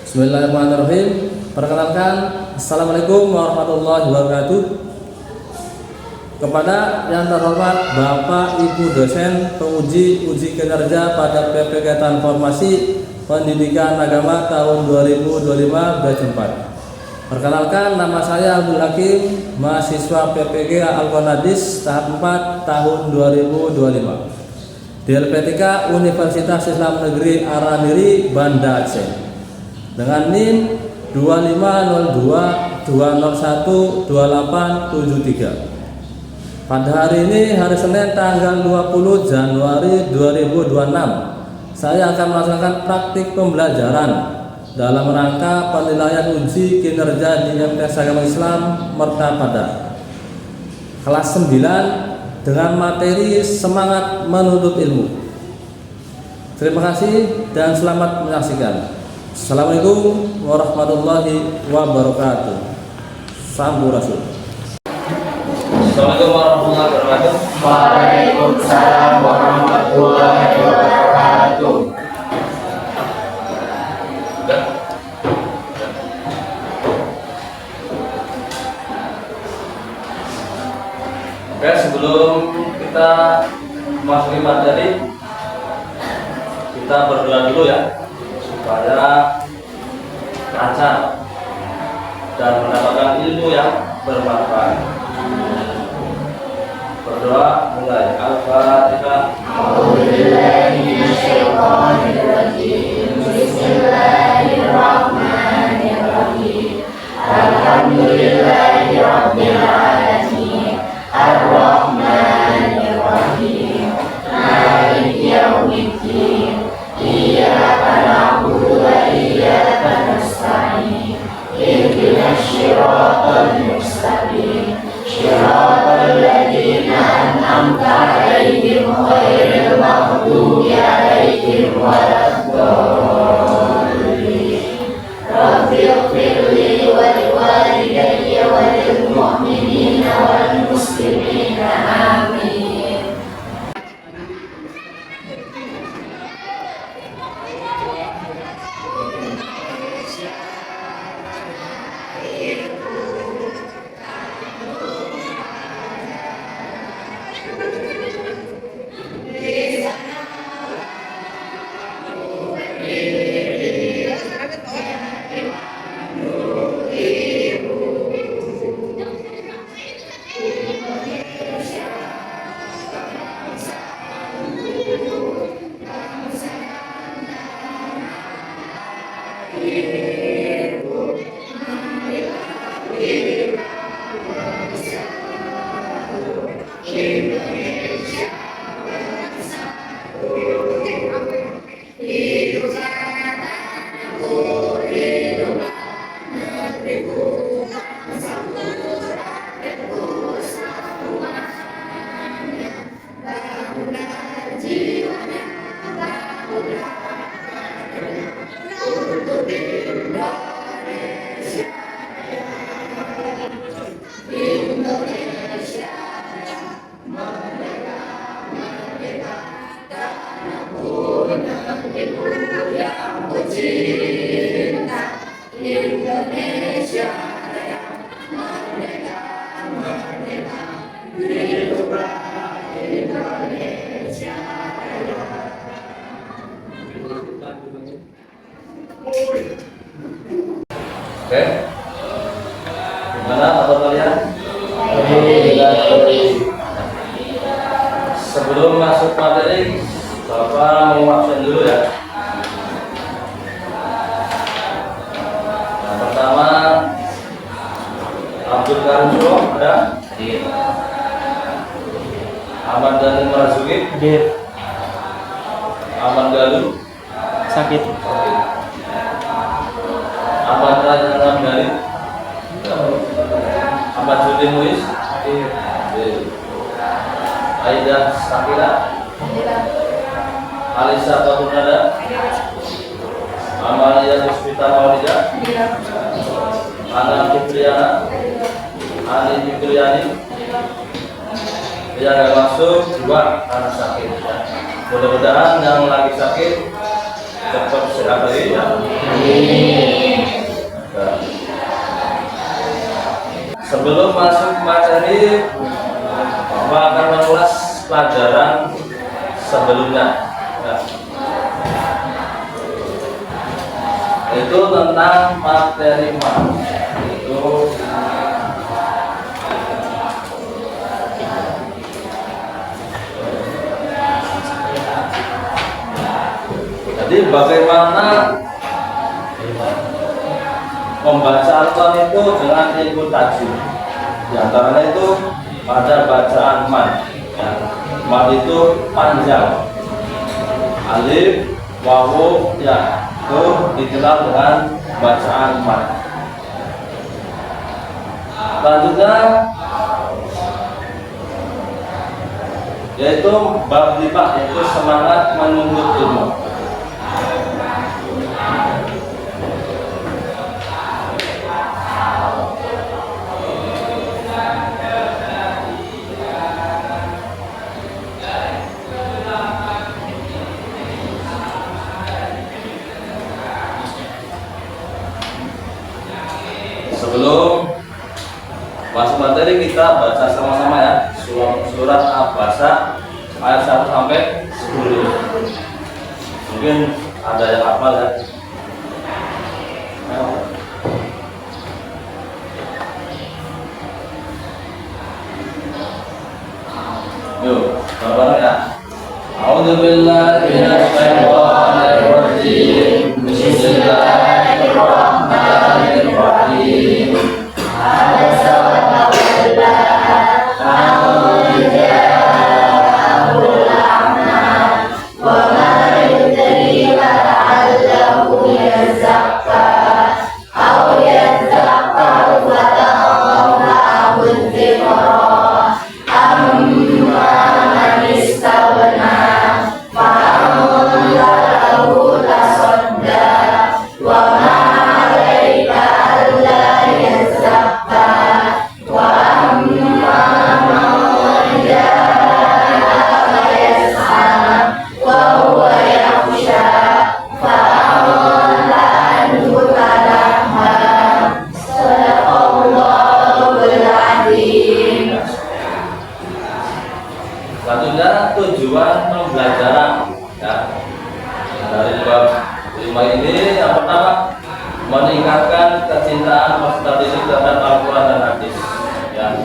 Bismillahirrahmanirrahim. Perkenalkan, Assalamualaikum warahmatullahi wabarakatuh. Kepada yang terhormat Bapak Ibu dosen penguji uji kinerja pada PPK Transformasi Pendidikan Agama tahun 2025 batch 4. Perkenalkan, nama saya Abdul Hakim, mahasiswa PPG Al-Qanadis tahap 4 tahun 2025 di LPTK Universitas Islam Negeri Araniri, Banda Aceh, dengan NIM 2502-201-2873. Pada hari ini, hari Senin tanggal 20 Januari 2026, saya akan melaksanakan praktik pembelajaran dalam rangka penilaian uji kinerja di MTs Agama Islam Mertapada kelas 9 dengan materi semangat menuntut ilmu. Terima kasih dan selamat menyaksikan. Assalamualaikum warahmatullahi wabarakatuh. Sampurasun. Assalamualaikum warahmatullahi wabarakatuh. Waalaikumsalam warahmatullahi wabarakatuh. Oke, sebelum kita masuki materi, kita berdoa dulu ya, supaya lancar dan mendapatkan ilmu yang bermanfaat. Berdoa mulai. Al-Fatihah. A'udzubillahi minasyaitonirrajim. Bismillahirrahmanirrahim. Alhamdulillahi rabbil alamin. Ar-Rahmanir-Rahim. Maliki yaumiddin. Iyyaka na'budu wa iyyaka nasta'in. Ihdinas siratal mustaqim. Shiratal ladzina an'amta 'alaihim ghairil maghdubi 'alaihim waladdallin. Rabbighfirli wa liwalidayya wa lil mu'minina wal muslimina. Amin. Oke, gimana kabar kalian? Sebelum masuk materi, Bapak mau absen dulu ya. Yang pertama, Abdul Karim Sulo, ada? Ahmad Dhani Marzuki, Ahmad Galuh, sakit. Ahmad Rajan Ramdhani, Ahmad Judi Muiz, Aida Sakira, Alisa Bakunada, Amalia Puspita Maulida, Ana Fitriana, Ali Fitriani. Yang nggak masuk 2 karena sakit. Mudah-mudahan yang lagi sakit cepat sehat lagi ya. Nah, sebelum masuk materi, Bapak akan mengulas pelajaran sebelumnya. Nah, itu tentang materi itu jadi bagaimana membaca Al-Quran itu dengan ilmu tajwid. Di antaranya itu pada bacaan mad. Ya. Mad itu panjang. Alif, wawu, ya. Itu dikenal dengan bacaan mad. Selanjutnya yaitu bab 5, yaitu semangat menuntut ilmu. Sebelum masuk materi, kita baca sama-sama ya surat Al-Baqarah ayat 1 sampai 10. Mungkin ada yang hafal ya. Yuk, bareng-bareng ya. A'udzubillahi minasyaitonir rajim. Bismillahirrahmanirrahim. Selanjutnya tujuan pembelajaran ya. Dari bab 5 ini yang pertama meningkatkan kecintaan peserta didik terhadap Al-Quran dan hadis ya.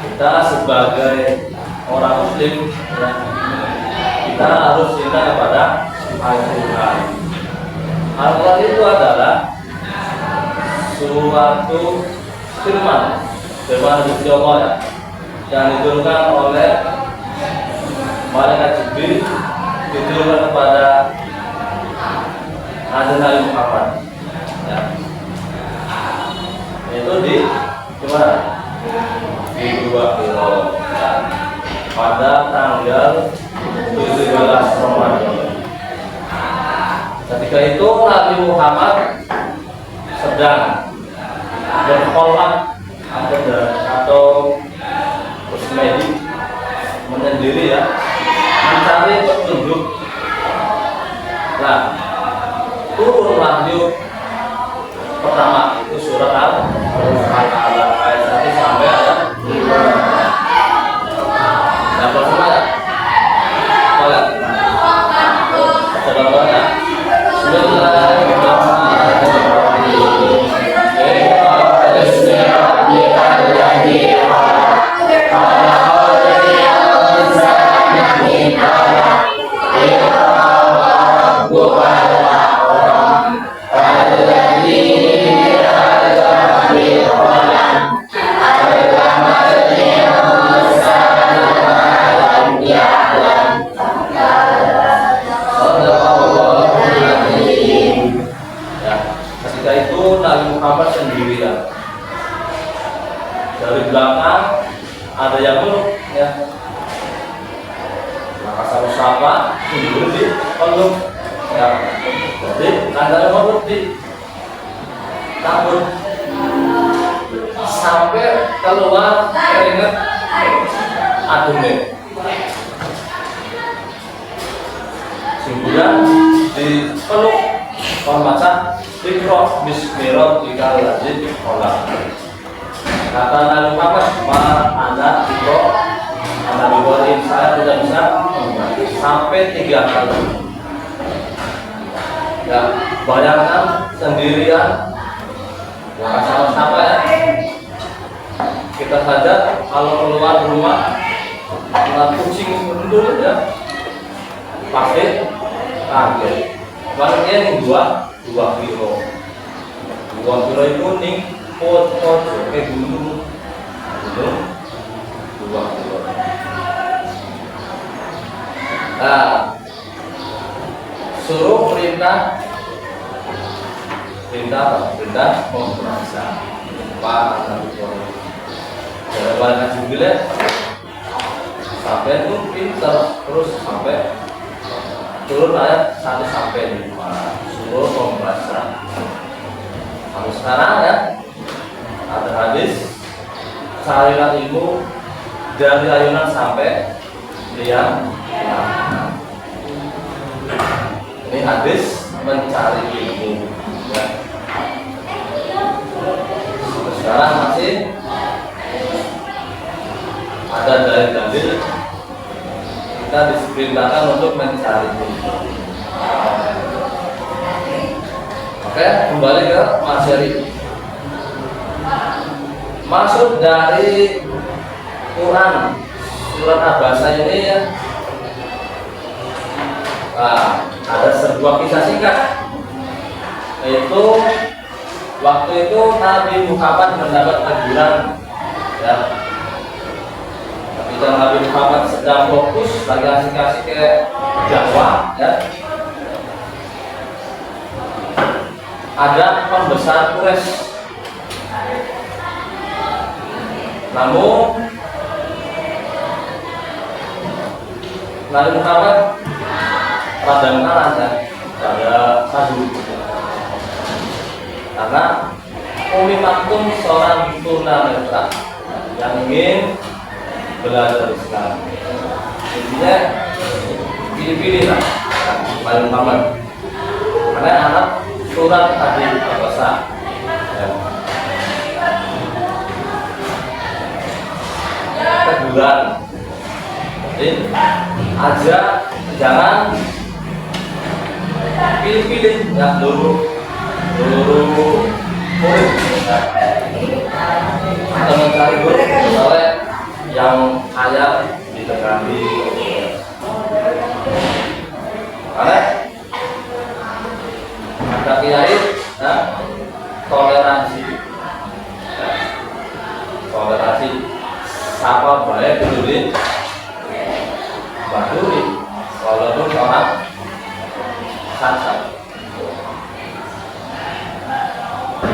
Kita sebagai orang muslim ya, kita harus cinta kepada Al-Quran. Al-Quran itu adalah suatu firman Gusti Allah ya, yang diturunkan oleh malaikat Jibril, diturunkan kepada Nabi Muhammad ya. Itu di mana? Di Gua Hira ya. Pada tanggal 17 Ramadan. Ketika itu Nabi Muhammad sedang berkholwat atau bersemedi menyendiri ya, mencari petunjuk. Nah, turun wahyu pertama itu surat Al-Baqarah ayat 1 sampai ayat 5. Nah, pertama ya. Boleh. Coba ya. Ketika itu Nabi Muhammad sendirian. Dari belakang ada yang meluk ya. Maka sama-sama tidur di peluk ya. Jadi ada yang meluk di takut sampai keluar keringat adune. Kemudian dipeluk membaca Iqra bismi rabbikal ladzi khalaq. Kata Nabi Muhammad, "Ma ana Iqra." Nabi Ibrahim, saya tidak bisa sampai 3 kali. Ya, bayangkan sendirian, bukan sama-sama ya. Kita saja kalau keluar rumah, keluar kucing mundur ya, pasti kaget. Makanya yang 2 kilo. 2 kilo itu nih pot kayak gunung, 2 kilo. Nah, suruh perintah membaca. Pak Nabi Ibrahim. Jawaban Nabi sampai itu pinter terus sampai turun ayat 1 sampai 5. Suruh membaca. Kalau sekarang ya ada hadis carilah ilmu dari ayunan sampai liang. Ini hadis mencari ilmu ya. Sekarang masih ada dalil kita diperintahkan untuk mencari ilmu. Oke, kembali ke materi. Maksud dari Quran surat Abasa ini ya, ada sebuah kisah singkat, yaitu waktu itu Nabi Muhammad mendapat teguran ya, ketika Nabi Muhammad sedang fokus lagi asik-asik ke dakwah ya, ada pembesar Quraisy. Namun Nabi Muhammad rada mengalah ya, rada maju karena Umi Maktum seorang tunanetra yang ingin belajar Islam. Intinya pilih-pilih lah Nabi Muhammad karena anak surat tadi Abasa ya. Teguran jadi aja jangan pilih-pilih ya, dulu murid ya. Atau mencari guru misalnya yang kaya didekati karena ada kiai ya, toleransi ya. Toleransi siapa baik peduli baduri walaupun orang sasar.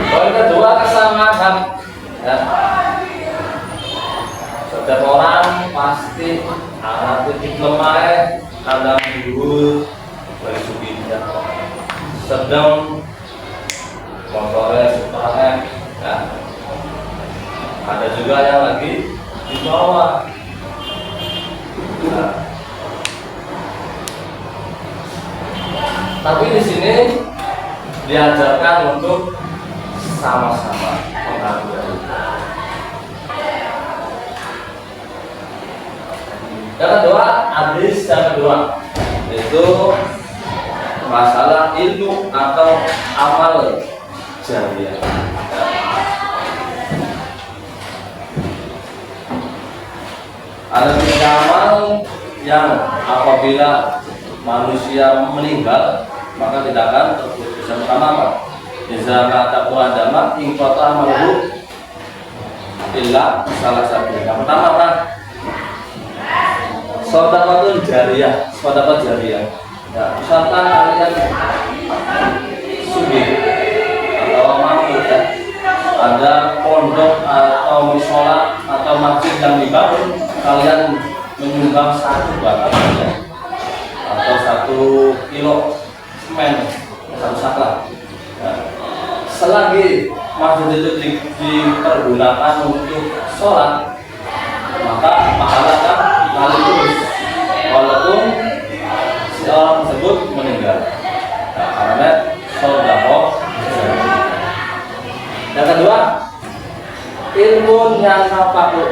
Poin kedua kesamaan ya. Setiap orang pasti ada titik lemah, kadang dulu dari sudut ya. Sedang motornya super ya. Ada juga yang lagi di bawah. Nah. Tapi di sini diajarkan untuk sama-sama menghargai. Yang kedua, hadis yang kedua itu masalah ilmu atau amal jariah. Ada 3 amal yang apabila manusia meninggal maka tidak akan terputus. Yang pertama apa? Iza mata Adama in qata amaluhu illa salah satu. Yang pertama apa? Sedekah jariyah, sedekah jariyah. Ya, misalkan kalian sugih atau mampu ya, ada pondok atau musola atau masjid yang dibangun, kalian menyumbang 1 batang ya, atau 1 kilo semen, 1 saklar. Ya. Selagi masjid itu dipergunakan untuk sholat, maka pahala kan lalu terus walaupun si orang tersebut meninggal. ilmu yang apa tuh?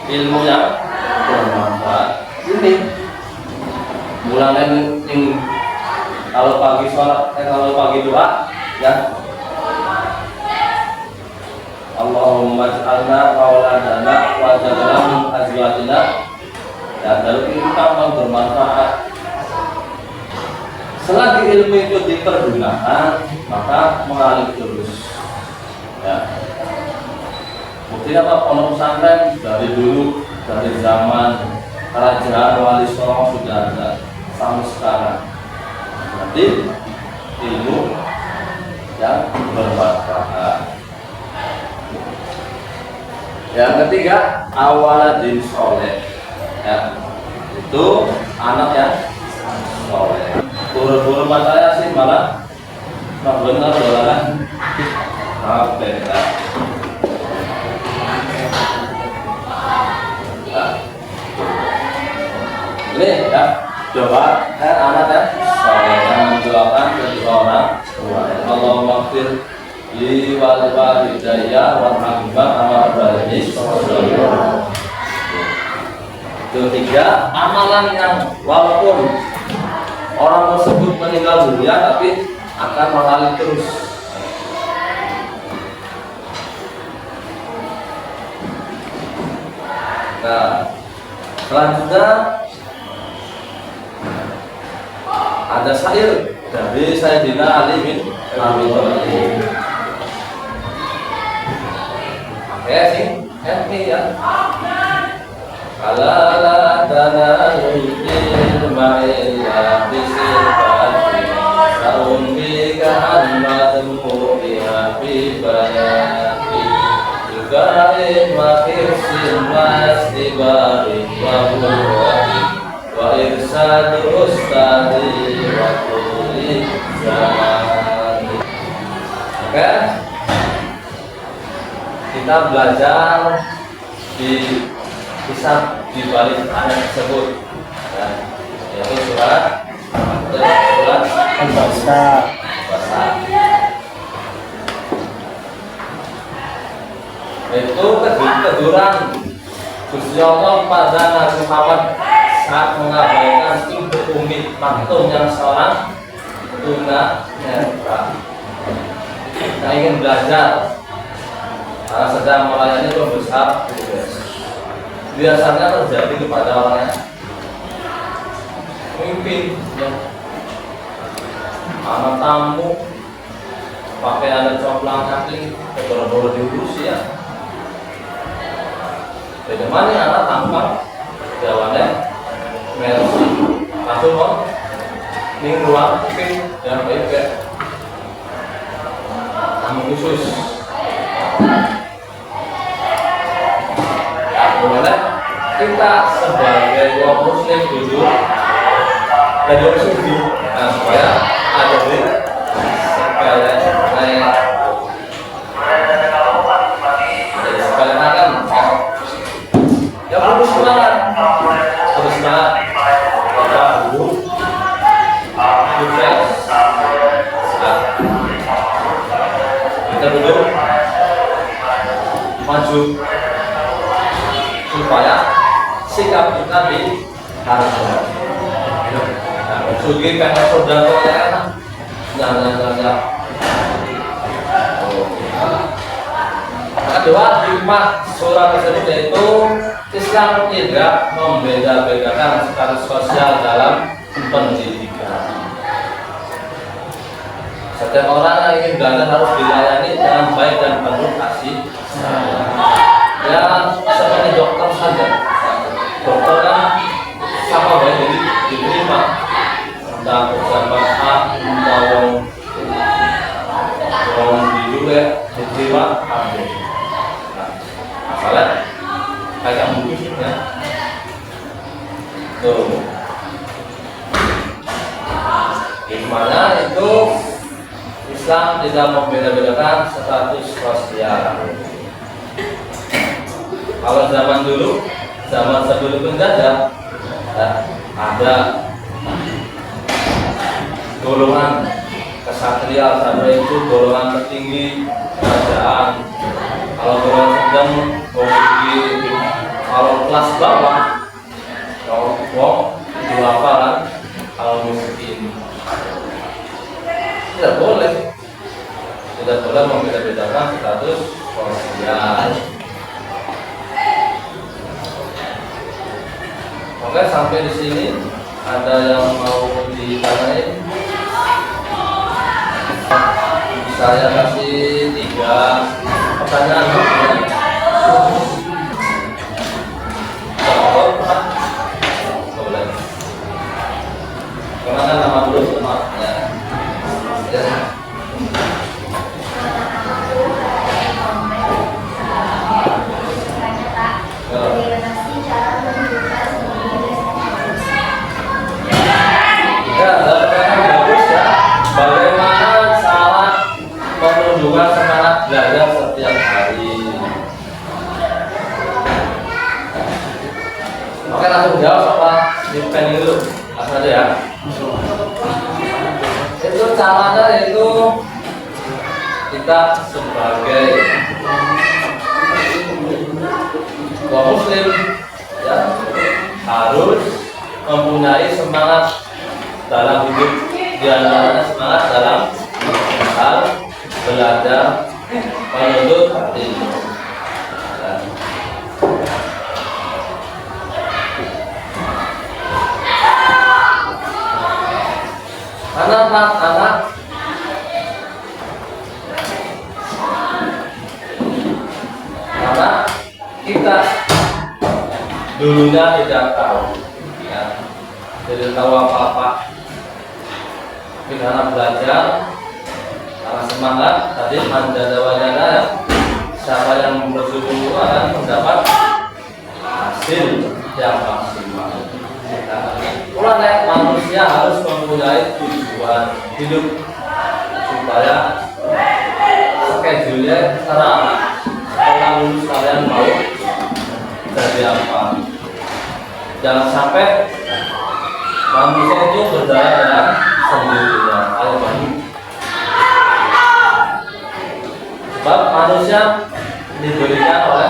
Ilmu yang bermanfaat. Ini mulai ini kalau pagi sholat, kalau pagi doa, ya Allahumma ja'alna mauladana wa ja'alna min azwajina. Dan lalu itu tambah bermanfaat. Selagi ilmu itu dipergunakan, maka mengalir terus. Ya. Buktinya apa? Pondok pesantren dari dulu, dari zaman kerajaan Wali Songo sudah ada sampai sekarang. Berarti ilmu yang bermanfaat. Yang ketiga, awaladin soleh. Ya, itu anak yang soleh. Guru-guru matanya sih malah benar dolangan apa ya? Ini ya, coba anak ya soleh yang mendoakan kedua orang tua. Allahumma ighfir li wal walidayya warhamhuma kama rabbayani shaghira. Ketiga, amalan yang walaupun orang tersebut meninggal dunia tapi akan mengalir terus. Nah, selanjutnya ada syair dari Sayyidina Ali bin Abi Thalib. Oke sih, ini ya. Alala tanalul ilma illa bisifati Sa'un bika hammadmu biha bibayati Juga ilma kirsin mastibari wa buwati Wa irsadu ustadi wa tuli zamani. Oke, kita belajar di kisah di balik ayat tersebut, ya, yaitu surat Al-Baqarah. Itu kejuran Gusti Allah pada Nabi Muhammad saat mengabaikan ibu Umi Maktum yang seorang tuna netra. Kita ingin belajar karena sedang melayani pembesar biasanya terjadi kepada orang yang memimpin, ya. Anak tamu pakaian coplang kaki berburu diurusi ya. Bagaimana anak tampak jawabannya mercy langsung mau mingguan mungkin dan baik tamu khusus. Kemudian kita sebagai orang muslim duduk dan orang sufi, nah supaya ada di sekalian sekalian akan ya harus semangat bapak dulu sukses. Kita duduk maju supaya sikap kita dihargai. Sugi karena saudara jangan. Kedua, hikmah surah tersebut yaitu Islam tidak membeda-bedakan status sosial dalam pendidikan. Setiap orang yang ingin belajar harus dilayani dengan baik dan penuh kasih sayang. Ya seperti dokter saja, dokter kan sama baik jadi diterima, entah pejabat A, entah orang di juga diterima ambil. Asalnya kayak mungkin ya. Tuh, gimana itu Islam tidak membeda-bedakan status sosial. Kalau zaman dulu, zaman sebelum penjajah, ada golongan kesatria, sampai itu golongan tertinggi kerajaan. Kalau golongan sedang posisi kalau kelas bawah, kalau wong itu apa kan? Kalau miskin tidak boleh membeda-bedakan status sosial. Oke, sampai di sini ada yang mau ditanyain? Saya kasih 3 pertanyaan. Boleh. Kemana nama dulu? Ya. Bagaimana cara menunjukkan semangat belajar setiap hari? Oke, langsung jawab apa? Di pen dulu, langsung aja ya. Itu caranya itu kita sebagai kaum muslim ya harus mempunyai semangat dalam hidup, di antaranya semangat dalam hal belajar menuntut ilmu. Anak-anak karena kita dulunya tidak tahu ya, tidak tahu apa-apa. Karena belajar, karena semangat, tadi manjadawajana ya, siapa yang bersungguh akan mendapat hasil yang maksimal. Mulai manusia harus mempunyai tujuan hidup supaya schedule-nya terarah. Setelah lulus kalian mau jadi apa? Jangan sampai manusia itu berjalan dengan sendirinya. Ayo bagi. Sebab manusia diberikan oleh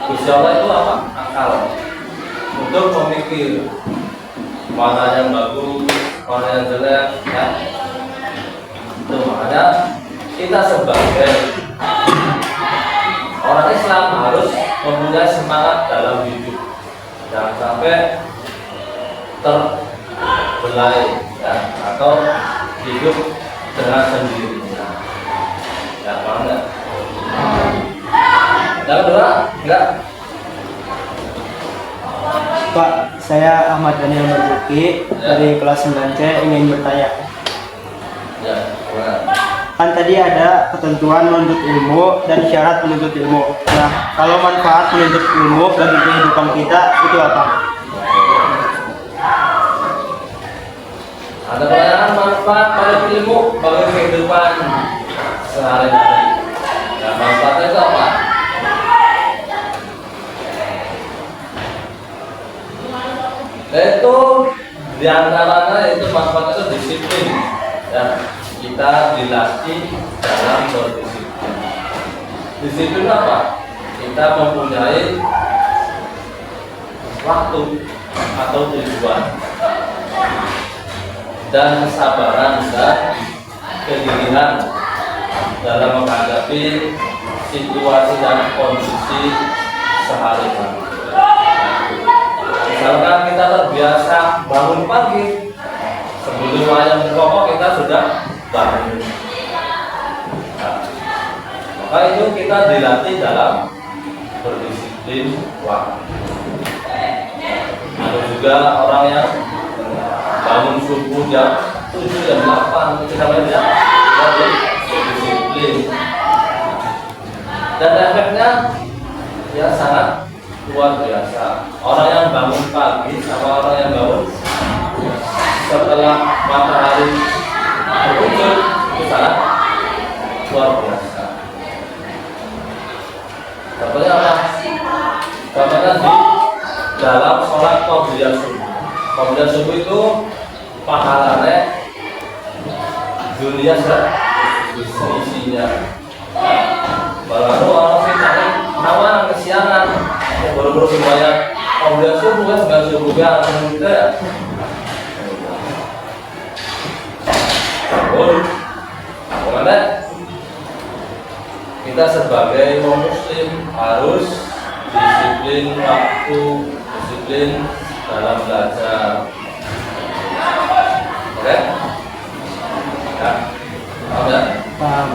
Gusti Allah itu apa? Akal untuk memikir mana yang bagus, mana yang jelek ya. Itu makanya kita sebagai orang Islam harus mempunyai semangat dalam hidup. Jangan sampai terbelai ya, atau hidup dengan sendirinya. Ya, paham enggak? Yang kedua, enggak? Pak, saya Ahmad Daniel Marzuki dari kelas 9C ingin bertanya. Ya, benar. Kan tadi ada ketentuan menuntut ilmu dan syarat menuntut ilmu. Nah, kalau manfaat menuntut ilmu bagi kehidupan kita itu apa? Ada pertanyaan manfaat pada ilmu bagi kehidupan sehari-hari. Nah, manfaatnya itu apa? Itu diantaranya itu manfaatnya itu disiplin ya, kita dilatih dalam berdisiplin. Disiplin apa? Kita mempunyai waktu atau tujuan dan kesabaran dan kegigihan dalam menghadapi situasi dan kondisi sehari-hari. Misalkan kita terbiasa bangun pagi, sebelum ayam berkokok kita sudah bangun. Nah, maka itu kita dilatih dalam berdisiplin waktu. Ada juga orang yang bangun subuh jam 7 jam 8 itu namanya berdisiplin. Dan efeknya ya sangat luar biasa. Orang yang bangun pagi sama orang yang bangun setelah matahari muncul itu sangat luar biasa. Contohnya apa? Contohnya di dalam sholat qobliyah subuh. Qobliyah subuh itu pahalanya dunia isinya. Baru orang baru-baru semuanya udah subuh kan, nggak subuh ya, kita ya. Bagaimana? Kita sebagai muslim harus disiplin waktu, disiplin dalam belajar. Oke? Ya. Paham ya? Paham.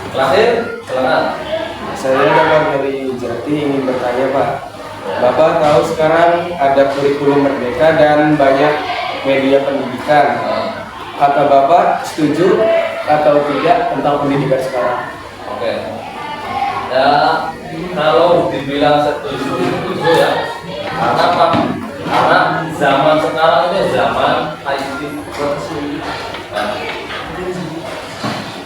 Terakhir, silakan. Saya Damar dari Jati ingin bertanya Pak. Bapak tahu sekarang ada kurikulum merdeka dan banyak media pendidikan. Kata Bapak setuju atau tidak tentang pendidikan sekarang? Oke. Ya, kalau dibilang setuju ya. Karena apa? Karena zaman sekarang ini zaman IT. Nah,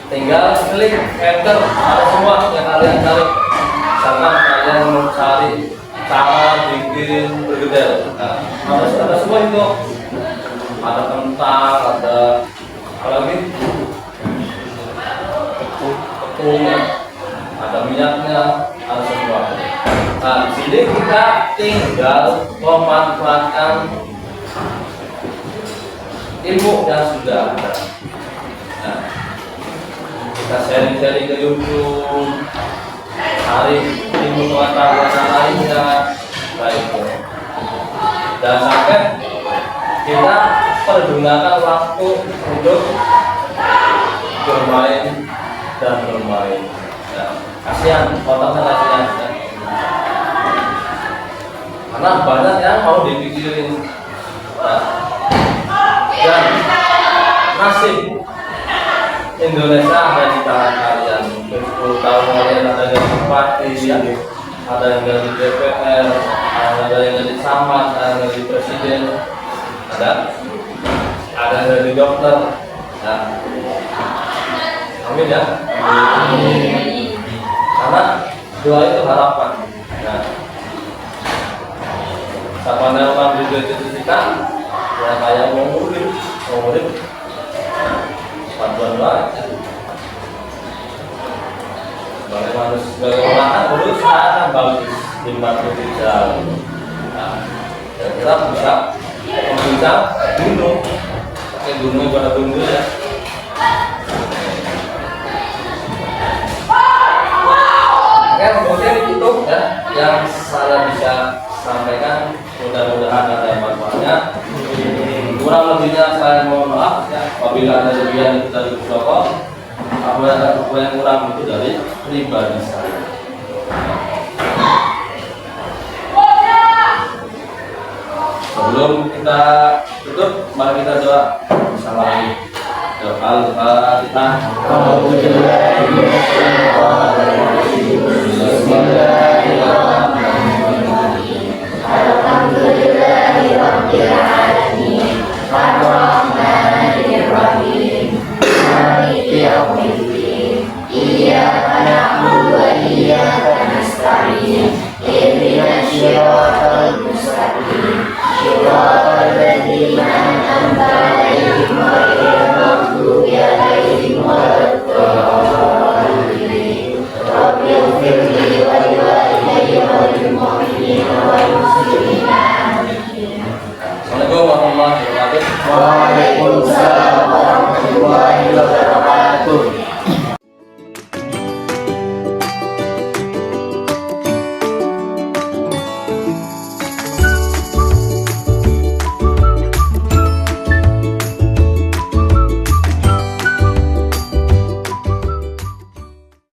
tinggal klik enter, ada semua yang kalian cari. Misalkan kalian mau cari cara bikin bergedel, nah, ada semua itu. Ada kentang, ada apalagi tepung, ada minyaknya, ada semua. Nah, di sini kita tinggal memanfaatkan ilmu yang sudah ada. Nah, kita sharing-sharing ke YouTube, cari ilmu pengetahuan yang lainnya, baik. Dan sampai kita pergunakan waktu untuk bermain dan bermain. Nah, kasihan, otaknya kasihan. Ya. Karena banyak yang mau dipikirin. Nah, dan nasib Indonesia ada di tangan kalian. 10 tahun kalian ada yang jadi bupati, ya. Ada yang jadi DPR, ada yang jadi camat, ada yang jadi presiden, ada yang jadi dokter. Nah, amin ya. Amin. Karena doa itu harapan. Nah, sama orang juga cita-cita, ya kayak mau murid, bantuan doa. Sebagai manusia, sebagai orang berusaha kan bagus dibantu jalan. Nah, kita bisa membincang gunung, pakai gunung pada gunung ya. Oke, mungkin itu ya yang saya bisa sampaikan. Mudah-mudahan ada manfaatnya. Kurang lebihnya saya mohon maaf ya apabila ada lebihan itu dari protokol. Apa yang kurang itu dari pribadi saya. Sebelum kita tutup, mari kita doa bersama lagi. Doa Al-Fatihah. Alhamdulillahirabbil alamin. Ar-Rahmanir-Rahim. Maliki yaumiddin. Iyyaka na'budu wa iyyaka nasta'in. Ihdinas siratal mustaqim. Shiratal ladzina an'amta 'alaihim ghairil maghdubi 'alaihim waladdallin. Rabbil firli wa liwalidayya wal mu'minina wal muslimina. Assalamualaikum warahmatullahi wabarakatuh. Waalaikumsalam.